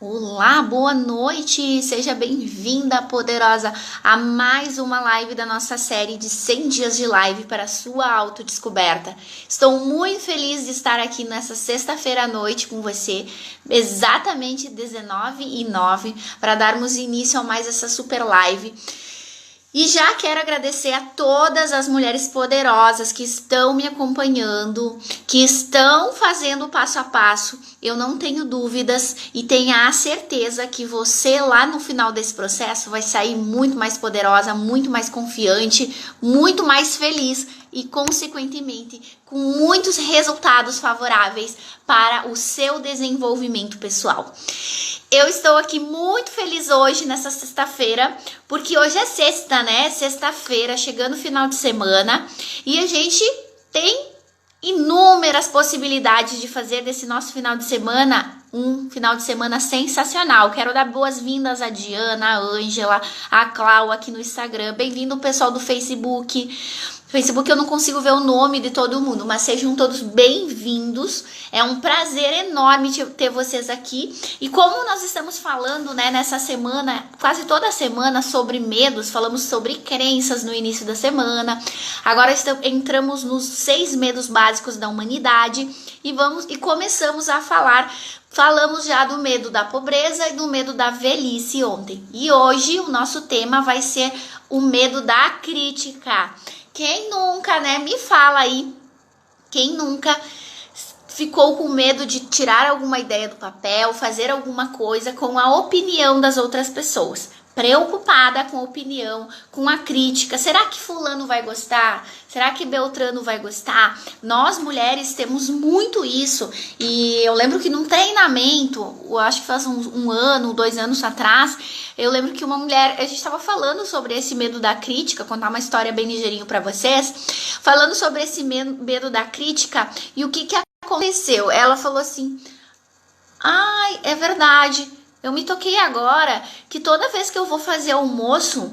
Olá, boa noite! Seja bem-vinda, poderosa, a mais uma live da nossa série de 100 dias de live para a sua autodescoberta. Estou muito feliz de estar aqui nessa sexta-feira à noite com você, exatamente 19h09, para darmos início a mais essa super live. E já quero agradecer a todas as mulheres poderosas que estão me acompanhando, que estão fazendo o passo a passo. Eu não tenho dúvidas e tenha a certeza que você lá no final desse processo vai sair muito mais poderosa, muito mais confiante, muito mais feliz e, consequentemente, com muitos resultados favoráveis para o seu desenvolvimento pessoal. Eu estou aqui muito feliz hoje, nessa sexta-feira, porque hoje é sexta, né? Sexta-feira, chegando o final de semana, e a gente tem inúmeras possibilidades de fazer desse nosso final de semana um final de semana sensacional. Quero dar boas-vindas a Diana, a Ângela, a Clau aqui no Instagram. Bem-vindo o pessoal do Facebook. Facebook eu não consigo ver o nome de todo mundo, mas sejam todos bem-vindos. É um prazer enorme ter vocês aqui. E como nós estamos falando, né, nessa semana, quase toda semana, sobre medos, falamos sobre crenças no início da semana. Agora entramos nos 6 medos básicos da humanidade e começamos a falar. Falamos já do medo da pobreza e do medo da velhice ontem. E hoje o nosso tema vai ser o medo da crítica. Quem nunca, né? Me fala aí. Quem nunca ficou com medo de tirar alguma ideia do papel, fazer alguma coisa com a opinião das outras pessoas? Preocupada com a opinião, com a crítica. Será que fulano vai gostar? Será que Beltrano vai gostar? Nós mulheres temos muito isso. E eu lembro que num treinamento, eu acho que faz um ano, 2 anos atrás, eu lembro que uma mulher, a gente estava falando sobre esse medo da crítica, contar uma história bem ligeirinho para vocês, falando sobre esse medo da crítica e o que aconteceu. Ela falou assim: ai, é verdade. Eu me toquei agora que toda vez que eu vou fazer almoço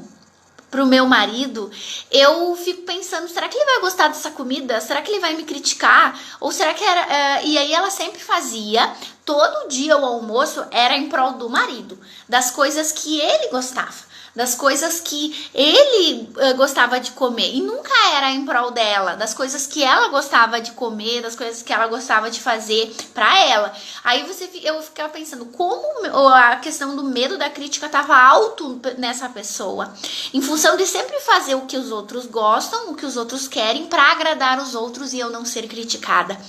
pro meu marido, eu fico pensando, será que ele vai gostar dessa comida? Será que ele vai me criticar? Ou será que era... E aí ela sempre fazia, todo dia o almoço era em prol do marido, das coisas que ele gostava, das coisas que ele gostava de comer, e nunca era em prol dela, das coisas que ela gostava de comer, das coisas que ela gostava de fazer pra ela. Aí eu ficava pensando como a questão do medo da crítica estava alto nessa pessoa, em função de sempre fazer o que os outros gostam, o que os outros querem, pra agradar os outros e eu não ser criticada.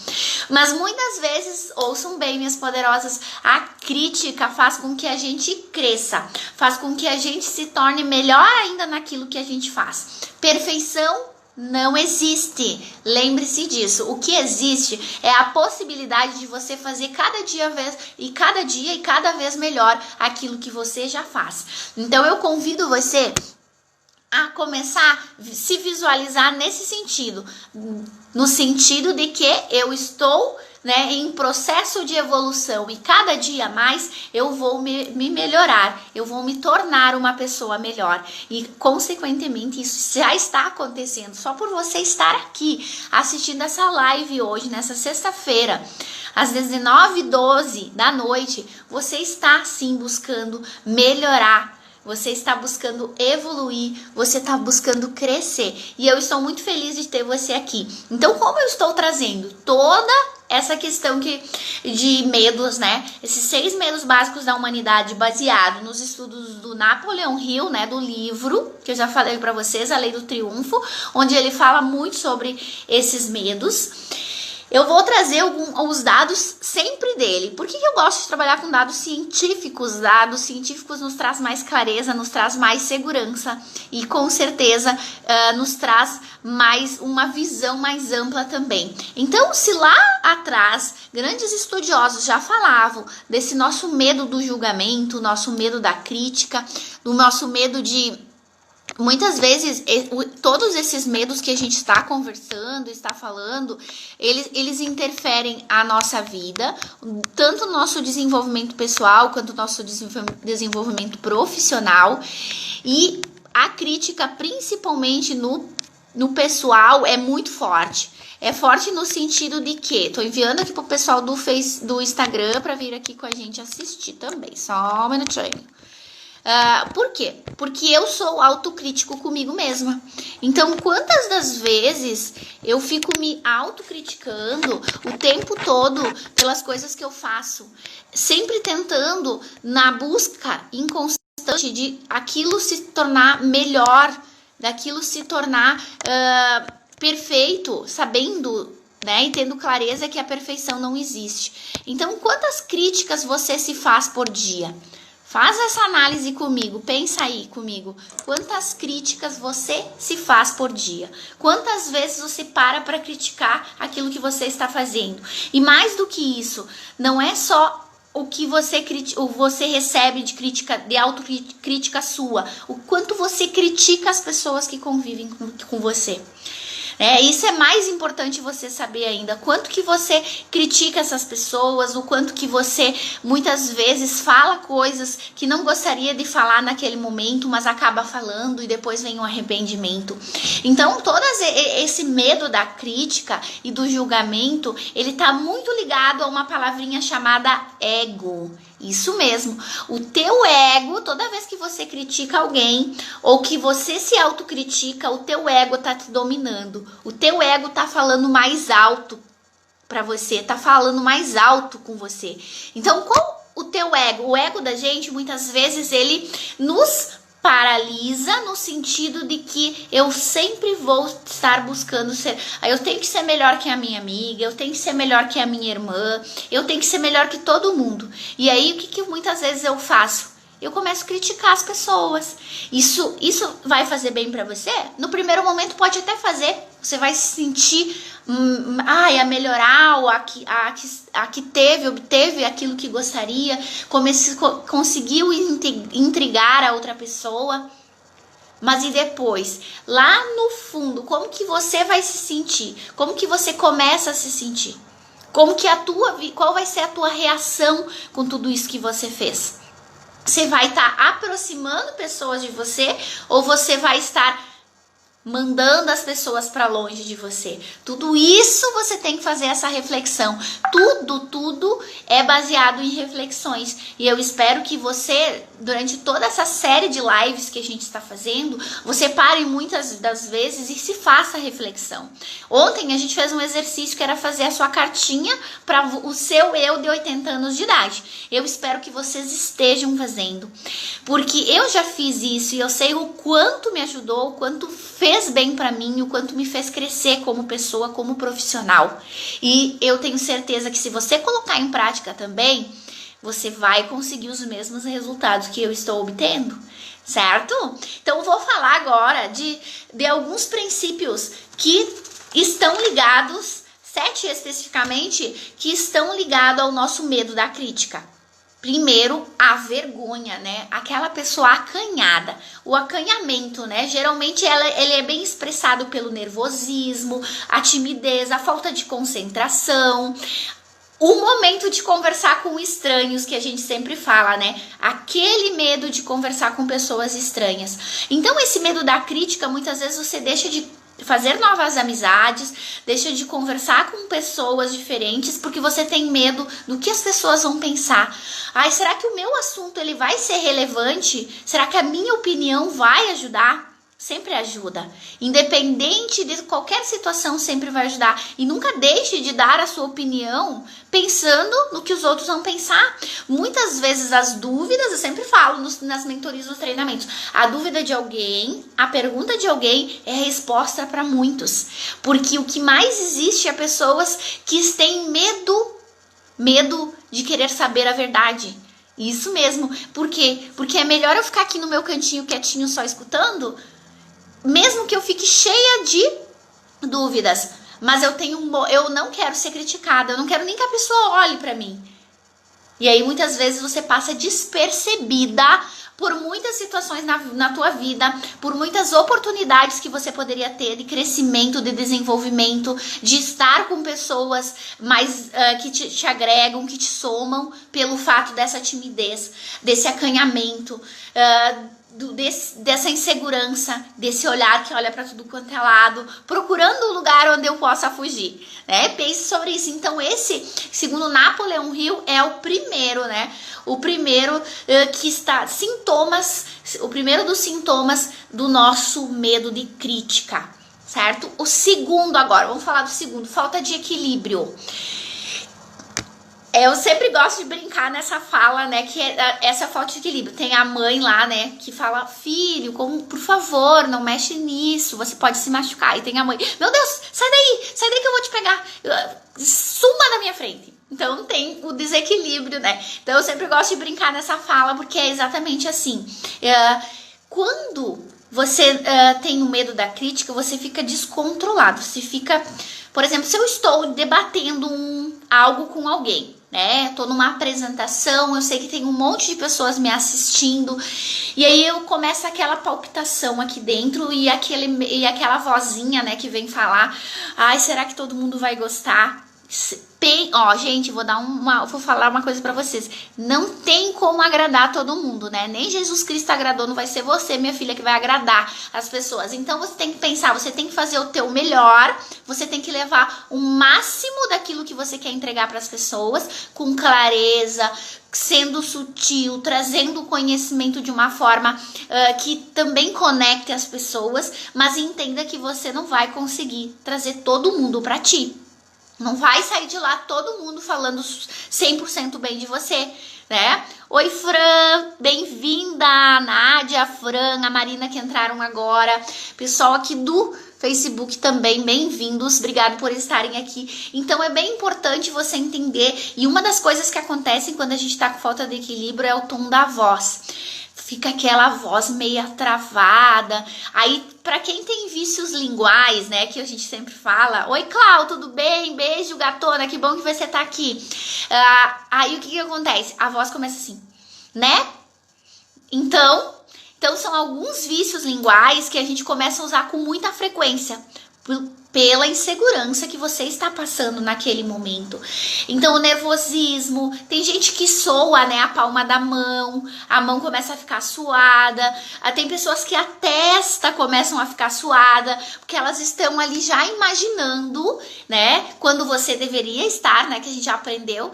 Mas muitas vezes, ouçam bem, minhas poderosas, a crítica faz com que a gente cresça, faz com que a gente se torne melhor ainda naquilo que a gente faz. Perfeição não existe. Lembre-se disso. O que existe é a possibilidade de você fazer cada dia e cada vez melhor aquilo que você já faz. Então eu convido você a começar a se visualizar nesse sentido, no sentido de que eu estou, né, em processo de evolução e cada dia mais eu vou me melhorar, eu vou me tornar uma pessoa melhor e consequentemente isso já está acontecendo só por você estar aqui assistindo essa live hoje, nessa sexta-feira, às 19h12 da noite. Você está sim buscando melhorar. Você está buscando evoluir, você está buscando crescer. E eu estou muito feliz de ter você aqui. Então, como eu estou trazendo toda essa questão de medos, né? Esses 6 medos básicos da humanidade, baseado nos estudos do Napoleon Hill, né? Do livro, que eu já falei para vocês, A Lei do Triunfo, onde ele fala muito sobre esses medos. Eu vou trazer os dados sempre dele. Por que eu gosto de trabalhar com dados científicos? Dados científicos nos traz mais clareza, nos traz mais segurança e com certeza nos traz mais uma visão mais ampla também. Então, se lá atrás grandes estudiosos já falavam desse nosso medo do julgamento, nosso medo da crítica, do nosso medo de... Muitas vezes, todos esses medos que a gente está conversando, está falando, eles interferem a nossa vida, tanto o nosso desenvolvimento pessoal, quanto o nosso desenvolvimento profissional. E a crítica, principalmente no no pessoal é muito forte. É forte no sentido de que tô enviando aqui pro pessoal do Instagram para vir aqui com a gente assistir também. Só um minutinho. Por quê? Porque eu sou autocrítico comigo mesma. Então, quantas das vezes eu fico me autocriticando o tempo todo pelas coisas que eu faço, sempre tentando na busca inconstante de aquilo se tornar melhor, daquilo se tornar perfeito, sabendo, né, e tendo clareza que a perfeição não existe. Então, quantas críticas você se faz por dia? Faz essa análise comigo, pensa aí comigo. Quantas críticas você se faz por dia? Quantas vezes você para criticar aquilo que você está fazendo? E mais do que isso, não é só o que você recebe de crítica, de autocrítica sua, o quanto você critica as pessoas que convivem com você. Isso é mais importante você saber ainda. Quanto que você critica essas pessoas, o quanto que você muitas vezes fala coisas que não gostaria de falar naquele momento, mas acaba falando e depois vem um arrependimento. Então, todo esse medo da crítica e do julgamento, ele tá muito ligado a uma palavrinha chamada ego. Isso mesmo, o teu ego, toda vez que você critica alguém ou que você se autocritica, o teu ego tá te dominando. O teu ego tá falando mais alto pra você, tá falando mais alto com você. Então, qual o teu ego? O ego da gente, muitas vezes, ele nos paralisa no sentido de que eu sempre vou estar buscando ser, eu tenho que ser melhor que a minha amiga, eu tenho que ser melhor que a minha irmã, eu tenho que ser melhor que todo mundo. E aí o que muitas vezes eu faço? Eu começo a criticar as pessoas. Isso vai fazer bem pra você? No primeiro momento pode até fazer. Você vai se sentir a melhorar, ou a que obteve aquilo que gostaria, conseguiu intrigar a outra pessoa. Mas e depois? Lá no fundo, como que você vai se sentir? Como que você começa a se sentir? Qual vai ser a tua reação com tudo isso que você fez? Você vai estar aproximando pessoas de você ou você vai estar mandando as pessoas para longe de você? Tudo isso você tem que fazer essa reflexão. Tudo é baseado em reflexões. E eu espero que você, durante toda essa série de lives que a gente está fazendo, você pare muitas das vezes e se faça reflexão. Ontem a gente fez um exercício que era fazer a sua cartinha para o seu eu de 80 anos de idade. Eu espero que vocês estejam fazendo, porque eu já fiz isso e eu sei o quanto me ajudou, o quanto fez bem para mim, o quanto me fez crescer como pessoa, como profissional. E eu tenho certeza que se você colocar em prática também, você vai conseguir os mesmos resultados que eu estou obtendo, certo? Então eu vou falar agora de alguns princípios que estão ligados, 7 especificamente, que estão ligados ao nosso medo da crítica. Primeiro, a vergonha, né? Aquela pessoa acanhada. O acanhamento, né? Geralmente ele é bem expressado pelo nervosismo, a timidez, a falta de concentração, o momento de conversar com estranhos, que a gente sempre fala, né? Aquele medo de conversar com pessoas estranhas. Então, esse medo da crítica, muitas vezes você deixa de fazer novas amizades, deixa de conversar com pessoas diferentes, porque você tem medo do que as pessoas vão pensar. Ai, será que o meu assunto ele vai ser relevante? Será que a minha opinião vai ajudar? Sempre ajuda. Independente de qualquer situação, sempre vai ajudar. E nunca deixe de dar a sua opinião pensando no que os outros vão pensar. Muitas vezes as dúvidas, eu sempre falo nas mentorias, nos treinamentos, a dúvida de alguém, a pergunta de alguém é a resposta para muitos. Porque o que mais existe é pessoas que têm medo de querer saber a verdade. Isso mesmo. Por quê? Porque é melhor eu ficar aqui no meu cantinho quietinho só escutando, mesmo que eu fique cheia de dúvidas, mas eu não quero ser criticada, eu não quero nem que a pessoa olhe pra mim. E aí muitas vezes você passa despercebida por muitas situações na tua vida, por muitas oportunidades que você poderia ter de crescimento, de desenvolvimento, de estar com pessoas mais que te agregam, que te somam, pelo fato dessa timidez, desse acanhamento, dessa insegurança, desse olhar que olha para tudo quanto é lado, procurando um lugar onde eu possa fugir, né? Pense sobre isso. Então esse, segundo Napoleon Hill, é o primeiro, né? O primeiro que está o primeiro dos sintomas do nosso medo de crítica, certo? O segundo agora, vamos falar do segundo, falta de equilíbrio. Eu sempre gosto de brincar nessa fala, né, que essa falta de equilíbrio. Tem a mãe lá, né, que fala, filho, por favor, não mexe nisso, você pode se machucar. E tem a mãe, meu Deus, sai daí que eu vou te pegar, suma da minha frente. Então tem o desequilíbrio, né. Então eu sempre gosto de brincar nessa fala, porque é exatamente assim. Quando você tem o medo da crítica, você fica descontrolado, você fica... Por exemplo, se eu estou debatendo algo com alguém, né? Tô numa apresentação, eu sei que tem um monte de pessoas me assistindo, e aí eu começo aquela palpitação aqui dentro e aquela vozinha, né, que vem falar, ai, será que todo mundo vai gostar? Ó, gente, vou falar uma coisa pra vocês. Não tem como agradar todo mundo, né? Nem Jesus Cristo agradou, não vai ser você, minha filha, que vai agradar as pessoas. Então você tem que pensar, você tem que fazer o teu melhor, você tem que levar o máximo daquilo que você quer entregar para as pessoas, com clareza, sendo sutil, trazendo o conhecimento de uma forma que também conecte as pessoas, mas entenda que você não vai conseguir trazer todo mundo para ti. Não vai sair de lá todo mundo falando 100% bem de você, né? Oi, Fran, bem-vinda, a Nádia, a Fran, a Marina que entraram agora, pessoal aqui do Facebook também, bem-vindos, obrigado por estarem aqui. Então é bem importante você entender, e uma das coisas que acontecem quando a gente tá com falta de equilíbrio é o tom da voz. Fica aquela voz meia travada. Aí, pra quem tem vícios linguais, né, que a gente sempre fala, oi, Clau, tudo bem? Beijo, gatona, que bom que você tá aqui. Aí, o que acontece? A voz começa assim, né? Então, são alguns vícios linguais que a gente começa a usar com muita frequência, pela insegurança que você está passando naquele momento. Então o nervosismo, tem gente que soa, né, a palma da mão, a mão começa a ficar suada, tem pessoas que a testa começam a ficar suada, porque elas estão ali já imaginando, né, quando você deveria estar, né, que a gente já aprendeu,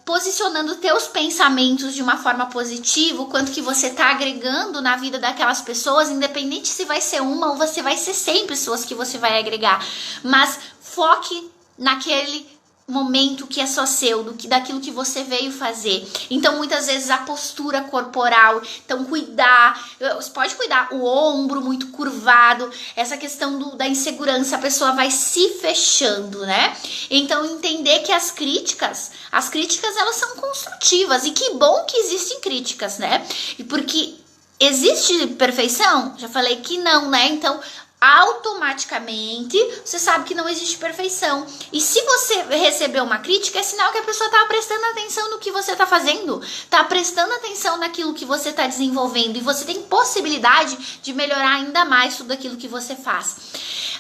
posicionando teus pensamentos de uma forma positiva, o quanto que você tá agregando na vida daquelas pessoas, independente se vai ser uma ou você vai ser 100 pessoas que você vai agregar, mas foque naquele momento que é só seu, daquilo que você veio fazer. Então muitas vezes a postura corporal, então você pode cuidar, o ombro muito curvado, essa questão da insegurança, a pessoa vai se fechando, né? Então entender que as críticas elas são construtivas, e que bom que existem críticas, né? E porque existe perfeição? Já falei que não, né? Então automaticamente você sabe que não existe perfeição. E se você recebeu uma crítica, é sinal que a pessoa está prestando atenção no que você está fazendo, está prestando atenção naquilo que você está desenvolvendo, e você tem possibilidade de melhorar ainda mais tudo aquilo que você faz.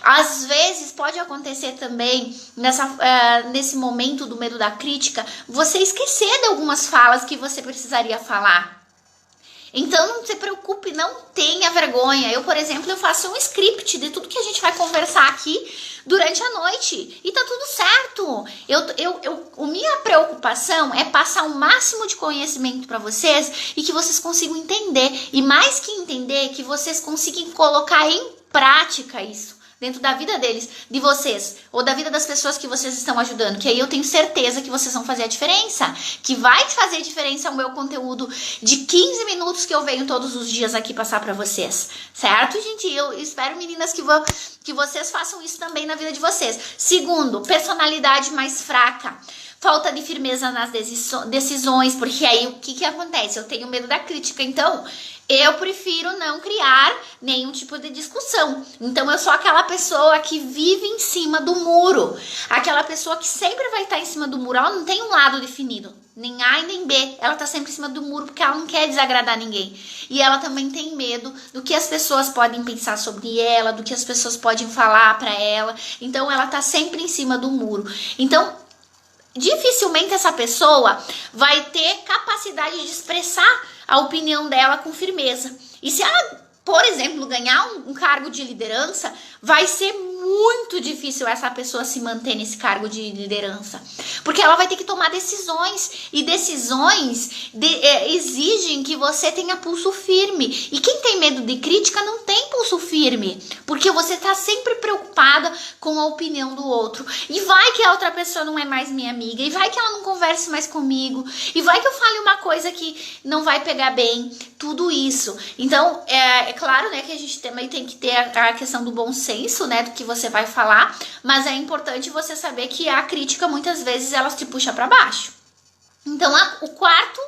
Às vezes pode acontecer também nesse momento do medo da crítica, você esquecer de algumas falas que você precisaria falar. Então não se preocupe, não tenha vergonha. Eu, por exemplo, eu faço um script de tudo que a gente vai conversar aqui durante a noite, e tá tudo certo. Minha preocupação é passar o máximo de conhecimento para vocês, e que vocês consigam entender, e mais que entender, que vocês consigam colocar em prática isso dentro da vida deles, de vocês, ou da vida das pessoas que vocês estão ajudando, que aí eu tenho certeza que vocês vão fazer a diferença, que vai fazer diferença o meu conteúdo de 15 minutos que eu venho todos os dias aqui passar para vocês, certo, gente? Eu espero, meninas, que vocês façam isso também na vida de vocês. Segundo, personalidade mais fraca. Falta de firmeza nas decisões, porque aí o que acontece? Eu tenho medo da crítica, então eu prefiro não criar nenhum tipo de discussão. Então eu sou aquela pessoa que vive em cima do muro, aquela pessoa que sempre vai estar em cima do muro. Ela não tem um lado definido, nem A e nem B, ela tá sempre em cima do muro, porque ela não quer desagradar ninguém. E ela também tem medo do que as pessoas podem pensar sobre ela, do que as pessoas podem falar pra ela. Então ela tá sempre em cima do muro. Então dificilmente essa pessoa vai ter capacidade de expressar a opinião dela com firmeza. E se ela, por exemplo, ganhar um cargo de liderança, vai ser muito difícil essa pessoa se manter nesse cargo de liderança. Porque ela vai ter que tomar decisões. E decisões exigem que você tenha pulso firme. E quem tem medo de crítica não tem pulso firme. Porque você está sempre preocupada com a opinião do outro. E vai que a outra pessoa não é mais minha amiga. E vai que ela não converse mais comigo. E vai que eu fale uma coisa que não vai pegar bem. Tudo isso. Então, é claro, né, que a gente também tem que ter a questão do bom senso, né, do que você vai falar, mas é importante você saber que a crítica muitas vezes ela te puxa para baixo. Então, o quarto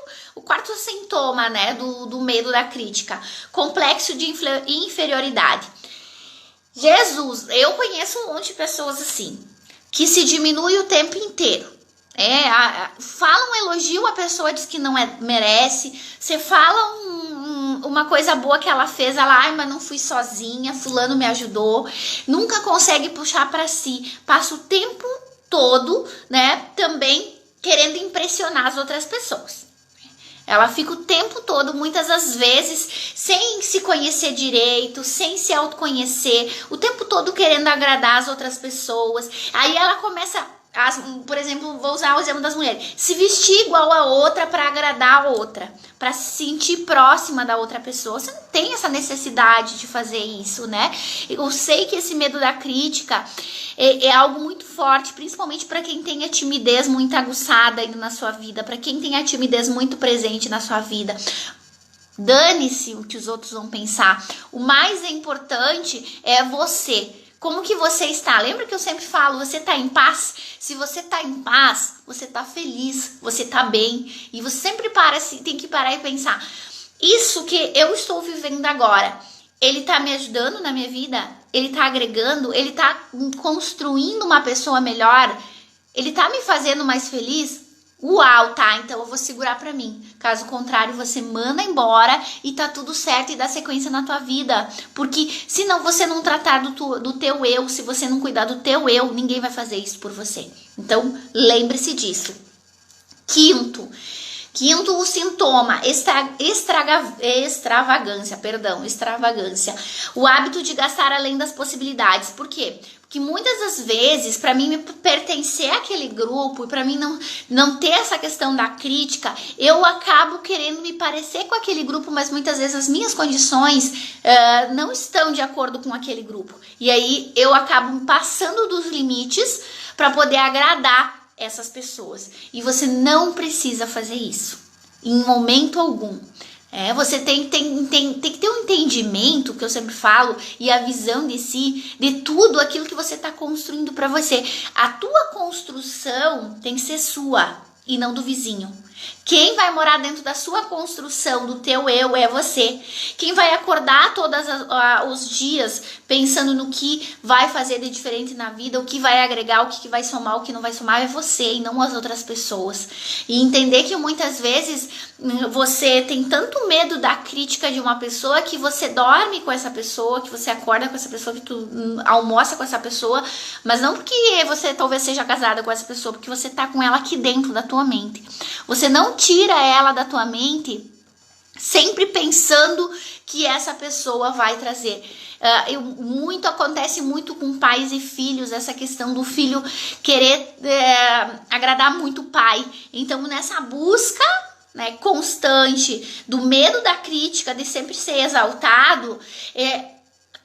sintoma, né, do medo da crítica, complexo de inferioridade. Jesus, eu conheço um monte de pessoas assim, que se diminui o tempo inteiro. Fala um elogio, a pessoa diz que não merece. Você fala uma coisa boa que ela fez, ela, mas não fui sozinha, fulano me ajudou. Nunca consegue puxar para si. Passa o tempo todo, né, também querendo impressionar as outras pessoas. Ela fica o tempo todo, muitas das vezes, sem se conhecer direito, sem se autoconhecer, o tempo todo querendo agradar as outras pessoas. Aí ela começa, por exemplo, vou usar o exemplo das mulheres, se vestir igual a outra para agradar a outra, para se sentir próxima da outra pessoa. Você não tem essa necessidade de fazer isso, né? Eu sei que esse medo da crítica é algo muito forte, principalmente para quem tem a timidez muito aguçada ainda na sua vida, para quem tem a timidez muito presente na sua vida. Dane-se o que os outros vão pensar. O mais importante é você. Como que você está? Lembra que eu sempre falo, você está em paz? Se você está em paz, você está feliz, você está bem. E você sempre tem que parar e pensar, isso que eu estou vivendo agora, ele está me ajudando na minha vida? Ele está agregando? Ele está construindo uma pessoa melhor? Ele está me fazendo mais feliz? Uau, tá, então eu vou segurar pra mim. Caso contrário, você manda embora e tá tudo certo e dá sequência na tua vida. Porque se não, você não tratar do teu eu, se você não cuidar do teu eu, ninguém vai fazer isso por você. Então, lembre-se disso. Quinto, o sintoma, extravagância. O hábito de gastar além das possibilidades. Por quê? Porque muitas das vezes, para mim pertencer àquele grupo e para mim não ter essa questão da crítica, eu acabo querendo me parecer com aquele grupo, mas muitas vezes as minhas condições não estão de acordo com aquele grupo. E aí eu acabo passando dos limites para poder agradar essas pessoas. E você não precisa fazer isso em momento algum. Você tem que ter um entendimento, que eu sempre falo, e a visão de si, de tudo aquilo que você está construindo para você. A tua construção tem que ser sua e não do vizinho. Quem vai morar dentro da sua construção, do teu eu, é você. Quem vai acordar todos os dias pensando no que vai fazer de diferente na vida, o que vai agregar, o que vai somar, o que não vai somar, é você e não as outras pessoas. E entender que muitas vezes você tem tanto medo da crítica de uma pessoa que você dorme com essa pessoa, que você acorda com essa pessoa, que tu almoça com essa pessoa, mas não porque você talvez seja casada com essa pessoa, porque você tá com ela aqui dentro da tua mente. Você não tira ela da tua mente sempre pensando que essa pessoa vai trazer. Acontece muito com pais e filhos, essa questão do filho querer agradar muito o pai. Então, nessa busca, né, constante do medo da crítica, de sempre ser exaltado,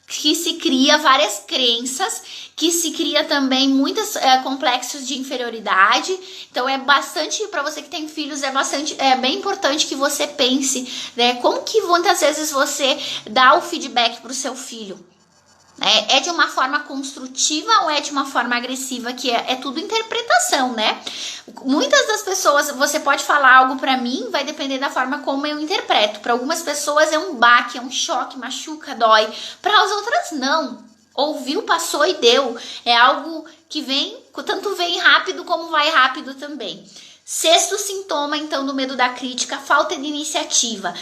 que se cria várias crenças, que se cria também muitos complexos de inferioridade. Então para você que tem filhos, é bem importante que você pense, né, como que muitas vezes você dá o feedback para o seu filho. É de uma forma construtiva ou é de uma forma agressiva, que é tudo interpretação, né? Muitas das pessoas, você pode falar algo pra mim, vai depender da forma como eu interpreto. Para algumas pessoas é um baque, é um choque, machuca, dói. Para as outras não. Ouviu, passou e deu. É algo que tanto vem rápido como vai rápido também. Sexto sintoma, então, do medo da crítica, falta de iniciativa.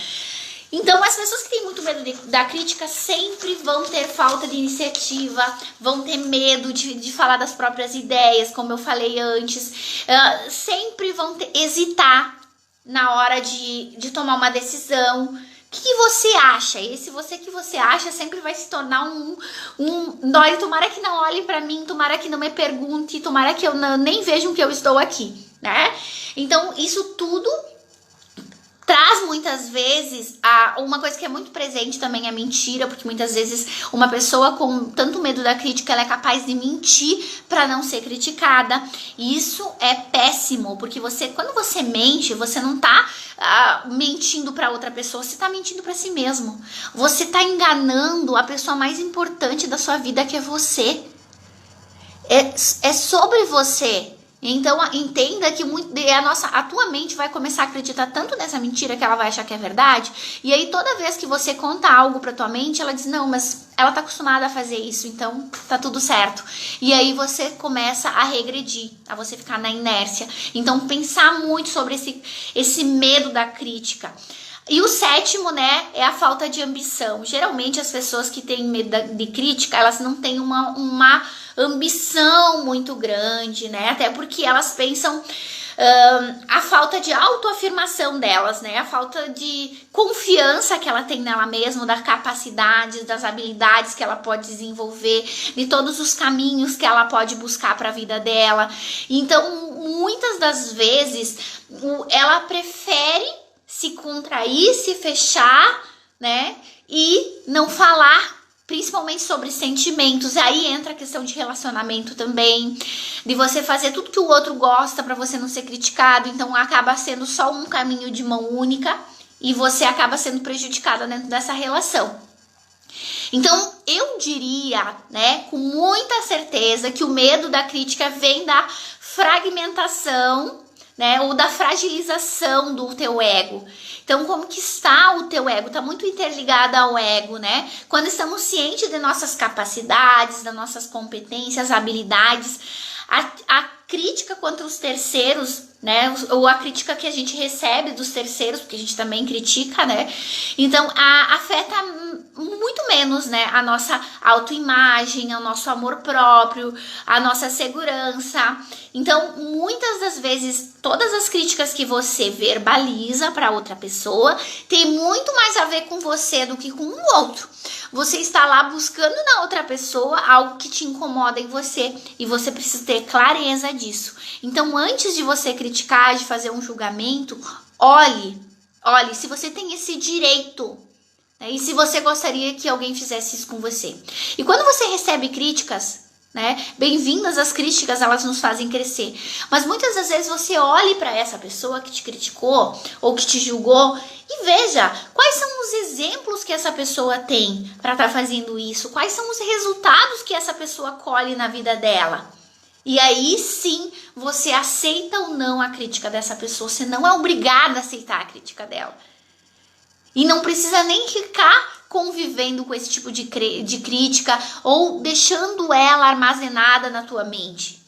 Então, as pessoas que têm muito medo da crítica sempre vão ter falta de iniciativa, vão ter medo de falar das próprias ideias, como eu falei antes, sempre vão hesitar na hora de tomar uma decisão, que você acha? Esse você que você acha sempre vai se tornar Dói, tomara que não olhe pra mim, tomara que não me pergunte, tomara que eu nem vejam que eu estou aqui, né? Então, isso tudo traz muitas vezes uma coisa que é muito presente também, é mentira, porque muitas vezes uma pessoa com tanto medo da crítica, ela é capaz de mentir para não ser criticada. E isso é péssimo, porque quando você mente, você não tá mentindo para outra pessoa, você tá mentindo para si mesmo. Você tá enganando a pessoa mais importante da sua vida, que é você. É sobre você. Então, entenda que a tua mente vai começar a acreditar tanto nessa mentira que ela vai achar que é verdade. E aí, toda vez que você conta algo pra tua mente, ela diz, não, mas ela tá acostumada a fazer isso, então tá tudo certo. E aí, você começa a regredir, a você ficar na inércia. Então, pensar muito sobre esse medo da crítica. E o 7º, né, é a falta de ambição. Geralmente, as pessoas que têm medo de crítica, elas não têm uma ambição muito grande, né? Até porque elas pensam a falta de autoafirmação delas, né? A falta de confiança que ela tem nela mesma, das capacidades, das habilidades que ela pode desenvolver, de todos os caminhos que ela pode buscar para a vida dela. Então, muitas das vezes, ela prefere se contrair, se fechar, né? E não falar, principalmente sobre sentimentos. Aí entra a questão de relacionamento também, de você fazer tudo que o outro gosta para você não ser criticado. Então acaba sendo só um caminho de mão única e você acaba sendo prejudicada dentro dessa relação. Então eu diria, né, com muita certeza, que o medo da crítica vem da fragmentação, né, ou da fragilização do teu ego. Então, como que está o teu ego? Está muito interligado ao ego, né? Quando estamos cientes de nossas capacidades, das nossas competências, habilidades, a crítica contra os terceiros, né? Ou a crítica que a gente recebe dos terceiros, porque a gente também critica, né? Então, afeta muito menos, né, a nossa autoimagem, o nosso amor próprio, a nossa segurança. Então, muitas das vezes, todas as críticas que você verbaliza para outra pessoa tem muito mais a ver com você do que com o outro. Você está lá buscando na outra pessoa algo que te incomoda em você e você precisa ter clareza disso. Então, antes de você criticar, de fazer um julgamento, olhe se você tem esse direito. E se você gostaria que alguém fizesse isso com você. E quando você recebe críticas, né, bem-vindas às críticas, elas nos fazem crescer. Mas muitas das vezes você olhe para essa pessoa que te criticou ou que te julgou e veja quais são os exemplos que essa pessoa tem para estar fazendo isso. Quais são os resultados que essa pessoa colhe na vida dela. E aí sim você aceita ou não a crítica dessa pessoa. Você não é obrigada a aceitar a crítica dela. E não precisa nem ficar convivendo com esse tipo de crítica ou deixando ela armazenada na tua mente.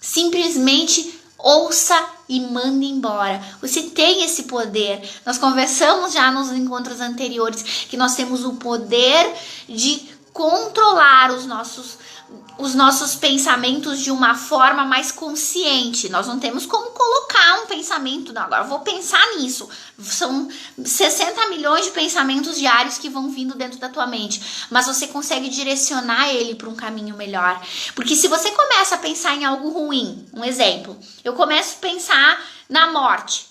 Simplesmente ouça e mande embora. Você tem esse poder. Nós conversamos já nos encontros anteriores que nós temos o poder de controlar os nossos pensamentos de uma forma mais consciente. Nós não temos como colocar um pensamento, não, agora eu vou pensar nisso. São 60 milhões de pensamentos diários que vão vindo dentro da tua mente, mas você consegue direcionar ele para um caminho melhor. Porque se você começa a pensar em algo ruim, um exemplo, eu começo a pensar na morte.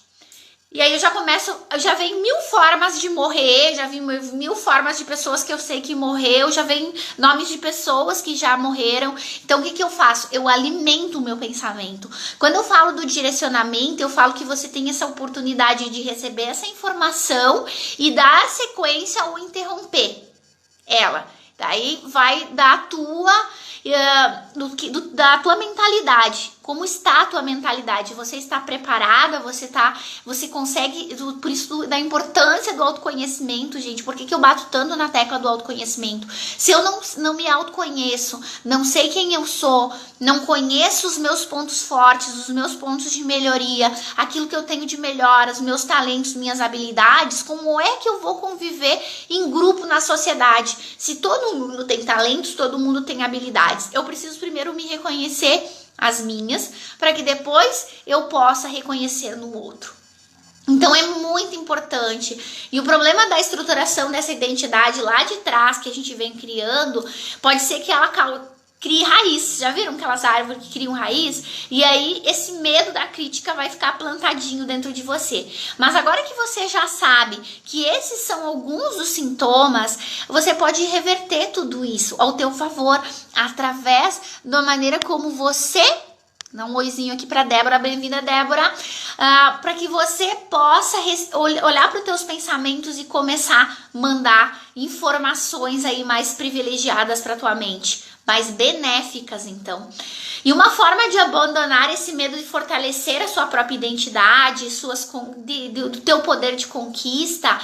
E aí já vem 1000 formas de morrer, já vi 1000 formas de pessoas que eu sei que morreu, já vem nomes de pessoas que já morreram. Então o que eu faço? Eu alimento o meu pensamento. Quando eu falo do direcionamento, eu falo que você tem essa oportunidade de receber essa informação e dar sequência ou interromper ela. Daí vai da tua mentalidade. Como está a tua mentalidade? Você está preparada? Você consegue? Por isso da importância do autoconhecimento, gente. Por que eu bato tanto na tecla do autoconhecimento? Se eu não me autoconheço, não sei quem eu sou, não conheço os meus pontos fortes, os meus pontos de melhoria, aquilo que eu tenho de melhor, os meus talentos, minhas habilidades, como é que eu vou conviver em grupo na sociedade? Se todo mundo tem talentos, todo mundo tem habilidades. Eu preciso primeiro me reconhecer as minhas, para que depois eu possa reconhecer no outro. Então é muito importante. E o problema da estruturação dessa identidade lá de trás que a gente vem criando, pode ser que ela crie raiz. Já viram aquelas árvores que criam raiz? E aí esse medo da crítica vai ficar plantadinho dentro de você. Mas agora que você já sabe que esses são alguns dos sintomas, você pode reverter tudo isso ao teu favor, através da maneira como você... Dá um oizinho aqui para Débora, bem-vinda, Débora, para que você possa olhar para os teus pensamentos e começar a mandar informações aí mais privilegiadas para tua mente, mais benéficas, então. E uma forma de abandonar esse medo de fortalecer a sua própria identidade, do teu poder de conquista,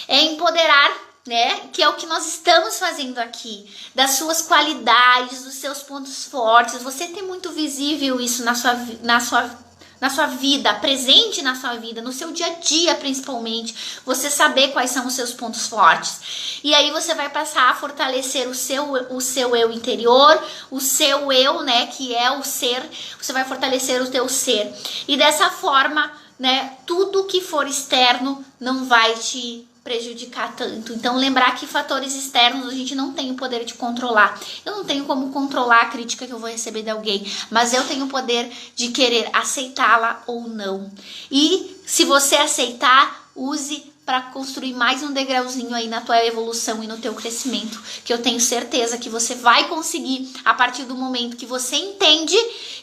é empoderar, né? Que é o que nós estamos fazendo aqui, das suas qualidades, dos seus pontos fortes. Você tem muito visível isso na sua vida, presente na sua vida, no seu dia a dia principalmente, você saber quais são os seus pontos fortes. E aí você vai passar a fortalecer o seu eu interior, o seu eu, né, que é o ser, você vai fortalecer o teu ser. E dessa forma, né, tudo que for externo não vai te prejudicar tanto. Então lembrar que fatores externos a gente não tem o poder de controlar. Eu não tenho como controlar a crítica que eu vou receber de alguém, mas eu tenho o poder de querer aceitá-la ou não. E se você aceitar, use para construir mais um degrauzinho aí na tua evolução e no teu crescimento, que eu tenho certeza que você vai conseguir a partir do momento que você entende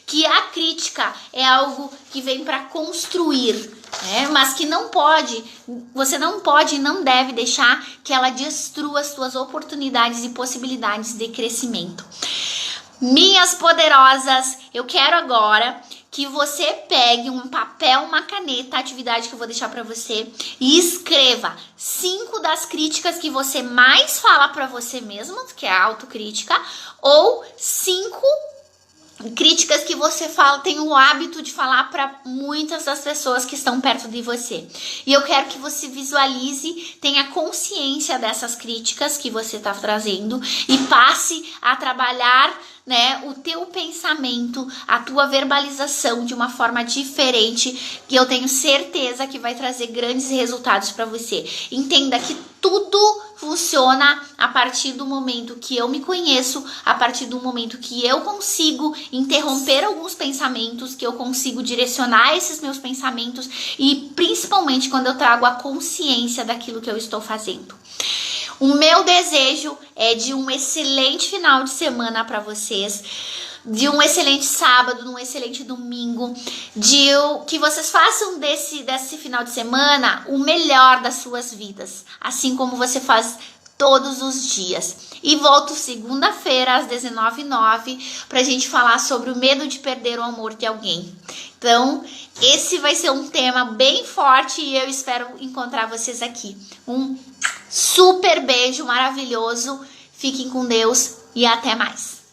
que a crítica é algo que vem para construir, né? Mas que você não pode e não deve deixar que ela destrua as suas oportunidades e possibilidades de crescimento. Minhas poderosas, eu quero agora que você pegue um papel, uma caneta, a atividade que eu vou deixar para você, e escreva 5 das críticas que você mais fala para você mesmo, que é a autocrítica, ou 5 críticas que você tem o hábito de falar para muitas das pessoas que estão perto de você. E eu quero que você visualize, tenha consciência dessas críticas que você está trazendo e passe a trabalhar, né, o teu pensamento, a tua verbalização de uma forma diferente, que eu tenho certeza que vai trazer grandes resultados para você. Entenda que tudo funciona a partir do momento que eu me conheço, a partir do momento que eu consigo interromper alguns pensamentos, que eu consigo direcionar esses meus pensamentos e principalmente quando eu trago a consciência daquilo que eu estou fazendo. O meu desejo é de um excelente final de semana para vocês, de um excelente sábado, de um excelente domingo, que vocês façam desse final de semana o melhor das suas vidas, assim como você faz todos os dias. E volto segunda-feira às 19h09 pra gente falar sobre o medo de perder o amor de alguém. Então, esse vai ser um tema bem forte e eu espero encontrar vocês aqui. Um super beijo maravilhoso, fiquem com Deus e até mais.